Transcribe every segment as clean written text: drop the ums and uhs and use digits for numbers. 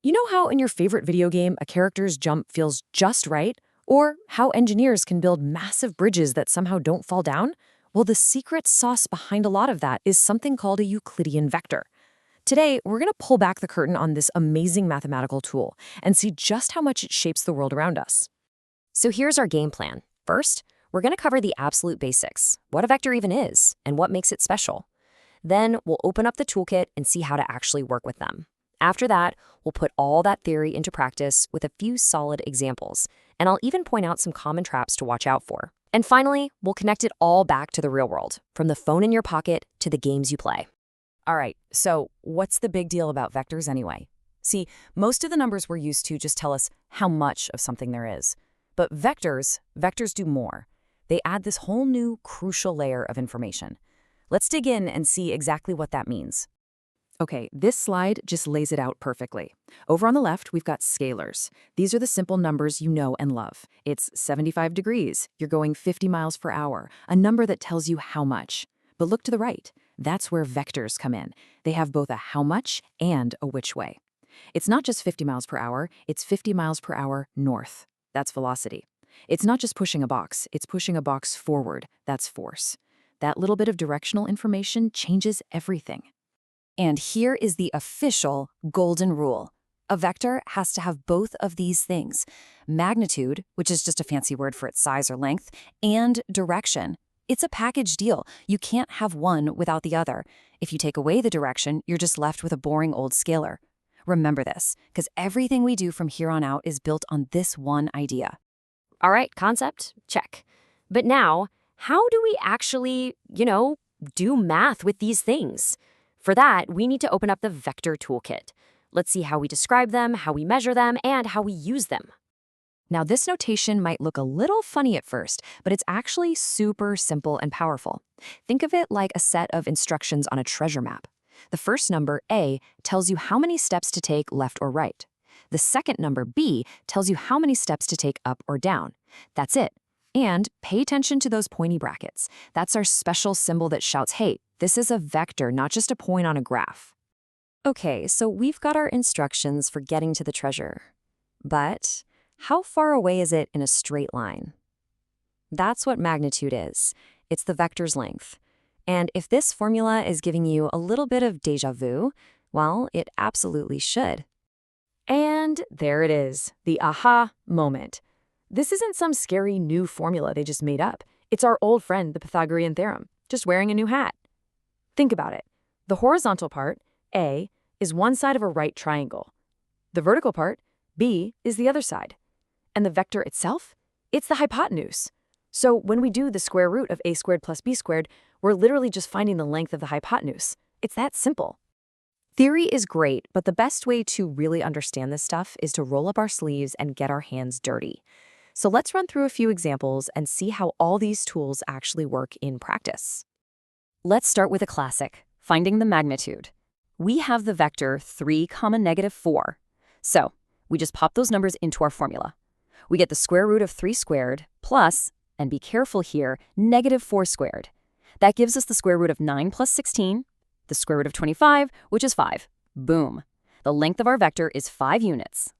You know how in your favorite video game a character's jump feels just right? Or how engineers can build massive bridges that somehow don't fall down? Well, the secret sauce behind a lot of that is something called a Euclidean vector. Today, we're going to pull back the curtain on this amazing mathematical tool and see just how much it shapes the world around us. So here's our game plan. First, we're going to cover the absolute basics, what a vector even is, and what makes it special. Then we'll open up the toolkit and see how to actually work with them. After that, we'll put all that theory into practice with a few solid examples, and I'll even point out some common traps to watch out for. And finally, we'll connect it all back to the real world, from the phone in your pocket to the games you play. All right, so what's the big deal about vectors anyway? See, most of the numbers we're used to just tell us how much of something there is. But vectors do more. They add this whole new crucial layer of information. Let's dig in and see exactly what that means. Okay, this slide just lays it out perfectly. Over on the left, we've got scalars. These are the simple numbers you know and love. It's 75 degrees. You're going 50 miles per hour, a number that tells you how much. But look to the right. That's where vectors come in. They have both a how much and a which way. It's not just 50 miles per hour, it's 50 miles per hour north. That's velocity. It's not just pushing a box, it's pushing a box forward. That's force. That little bit of directional information changes everything. And here is the official golden rule. A vector has to have both of these things: magnitude, which is just a fancy word for its size or length, and direction. It's a package deal. You can't have one without the other. If you take away the direction, you're just left with a boring old scalar. Remember this, because everything we do from here on out is built on this one idea. All right, concept, check. But now, how do we actually, do math with these things? For that, we need to open up the vector toolkit. Let's see how we describe them, how we measure them, and how we use them. Now, this notation might look a little funny at first, but it's actually super simple and powerful. Think of it like a set of instructions on a treasure map. The first number, A, tells you how many steps to take left or right. The second number, B, tells you how many steps to take up or down. That's it. And pay attention to those pointy brackets. That's our special symbol that shouts, hey, this is a vector, not just a point on a graph. Okay, so we've got our instructions for getting to the treasure. But how far away is it in a straight line? That's what magnitude is. It's the vector's length. And if this formula is giving you a little bit of déjà vu, well, it absolutely should. And there it is, the aha moment. This isn't some scary new formula they just made up. It's our old friend, the Pythagorean theorem, just wearing a new hat. Think about it. The horizontal part, A, is one side of a right triangle. The vertical part, B, is the other side. And the vector itself? It's the hypotenuse. So when we do the square root of a squared plus b squared, we're literally just finding the length of the hypotenuse. It's that simple. Theory is great, but the best way to really understand this stuff is to roll up our sleeves and get our hands dirty. So let's run through a few examples and see how all these tools actually work in practice. Let's start with a classic, finding the magnitude. We have the vector 3, -4. So we just pop those numbers into our formula. We get the square root of 3 squared plus, and be careful here, -4 squared. That gives us the square root of 9 plus 16, the square root of 25, which is 5. Boom. The length of our vector is 5 units.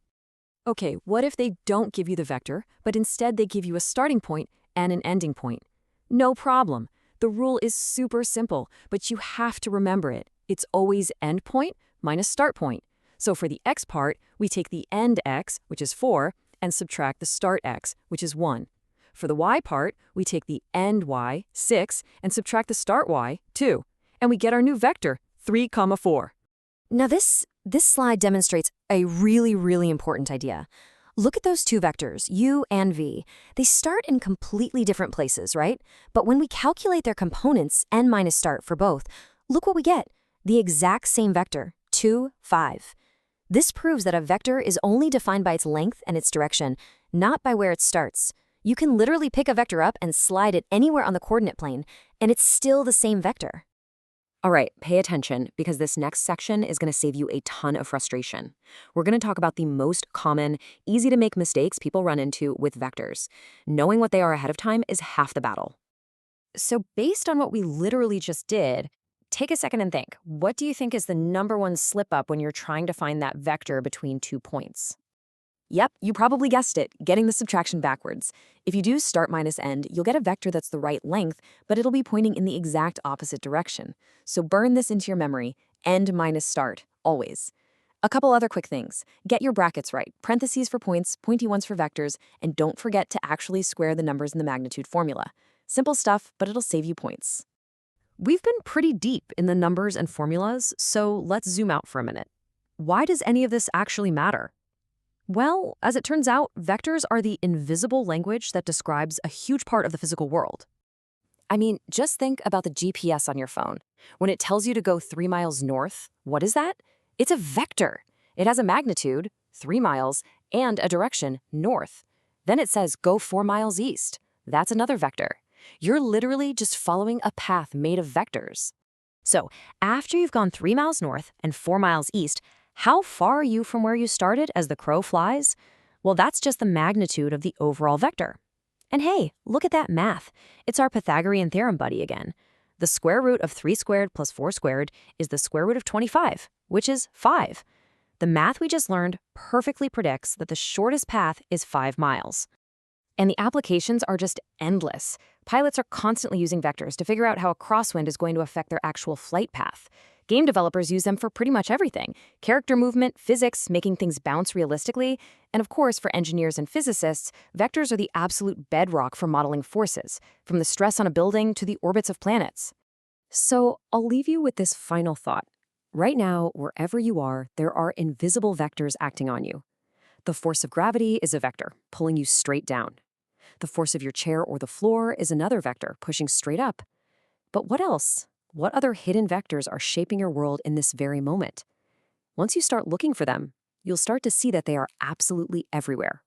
Okay, what if they don't give you the vector, but instead they give you a starting point and an ending point? No problem. The rule is super simple, but you have to remember it. It's always end point minus start point. So for the x part, we take the end x, which is 4, and subtract the start x, which is 1. For the y part, we take the end y, 6, and subtract the start y, 2. And we get our new vector, 3, 4. Now this slide demonstrates a really important idea. Look at those two vectors, u and v. They start in completely different places, right? But when we calculate their components, n minus start for both, look what we get. The exact same vector, 2, 5. This proves that a vector is only defined by its length and its direction, not by where it starts. You can literally pick a vector up and slide it anywhere on the coordinate plane, and it's still the same vector. All right, pay attention, because this next section is going to save you a ton of frustration. We're going to talk about the most common, easy-to-make mistakes people run into with vectors. Knowing what they are ahead of time is half the battle. So based on what we literally just did, take a second and think. What do you think is the #1 slip-up when you're trying to find that vector between 2 points? Yep, you probably guessed it, getting the subtraction backwards. If you do start minus end, you'll get a vector that's the right length, but it'll be pointing in the exact opposite direction. So burn this into your memory, end minus start, always. A couple other quick things. Get your brackets right, parentheses for points, pointy ones for vectors, and don't forget to actually square the numbers in the magnitude formula. Simple stuff, but it'll save you points. We've been pretty deep in the numbers and formulas, so let's zoom out for a minute. Why does any of this actually matter? Well, as it turns out, vectors are the invisible language that describes a huge part of the physical world. I mean, just think about the GPS on your phone. When it tells you to go 3 miles north, what is that? It's a vector. It has a magnitude, 3 miles, and a direction, north. Then it says go 4 miles east. That's another vector. You're literally just following a path made of vectors. So, after you've gone 3 miles north and 4 miles east, how far are you from where you started as the crow flies? Well, that's just the magnitude of the overall vector. And hey, look at that math. It's our Pythagorean theorem buddy again. The square root of 3 squared plus 4 squared is the square root of 25, which is 5. The math we just learned perfectly predicts that the shortest path is 5 miles. And the applications are just endless. Pilots are constantly using vectors to figure out how a crosswind is going to affect their actual flight path. Game developers use them for pretty much everything. Character movement, physics, making things bounce realistically, and of course, for engineers and physicists, vectors are the absolute bedrock for modeling forces, from the stress on a building to the orbits of planets. So I'll leave you with this final thought. Right now, wherever you are, there are invisible vectors acting on you. The force of gravity is a vector, pulling you straight down. The force of your chair or the floor is another vector, pushing straight up. But what else? What other hidden vectors are shaping your world in this very moment? Once you start looking for them, you'll start to see that they are absolutely everywhere.